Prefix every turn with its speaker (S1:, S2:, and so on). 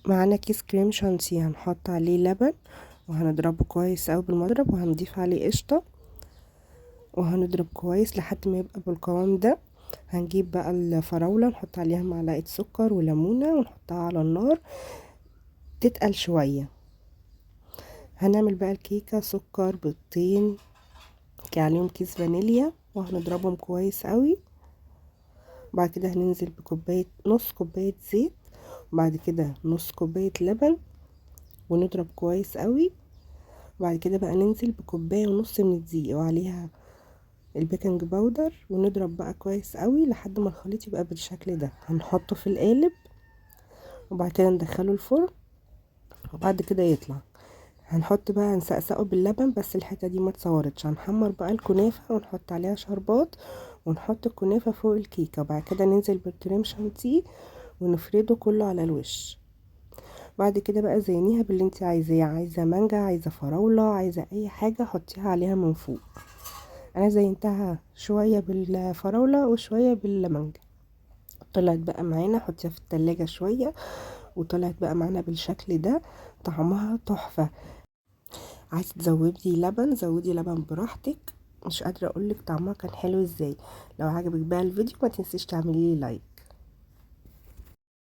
S1: معانا كيس كريم شانتيه، هنحط عليه لبن وهنضربه كويس اوي بالمضرب، وهنضيف عليه قشطة وهنضرب كويس لحد ما يبقى بالقوام ده. هنجيب بقى الفراولة نحط عليها معلقة سكر وليمونة ونحطها على النار تتقل شوية. هنعمل بقى الكيكة سكر بيضتين عليهم كيس فانيليا وهنضربهم كويس قوي. بعد كده هننزل بكوباية نص كوباية زيت، وبعد كده نص كوباية لبن ونضرب كويس قوي. وبعد كده بقى ننزل بكوباية ونص من الدقيق وعليها البيكنج باودر ونضرب بقى كويس قوي لحد ما الخليط يبقى بالشكل ده. هنحطه في القالب وبعد كده ندخله الفرن وبعد كده يطلع. هنحط بقى هنسقسقه باللبن، بس الحته دي ما اتصورتش. هنحمر بقى الكنافه ونحط عليها شربات ونحط الكنافه فوق الكيكه، وبعد كده ننزل بالكريم شانتيه ونفرده كله على الوش. بعد كده بقى زينيها باللي انت عايزاه، عايزه مانجا، عايزه فراوله، عايزه اي حاجه حطيها عليها من فوق. انا زينتها شويه بالفراوله وشويه بالمانجا. طلعت بقى معانا، حطيها في التلاجة شويه وطلعت بقى معانا بالشكل ده، طعمها تحفه. عايز تزودي لبن زودي لبن براحتك، مش قادره اقولك طعمها كان حلو ازاي. لو عجبك بقى الفيديو ما تنسيش تعملي لي لايك.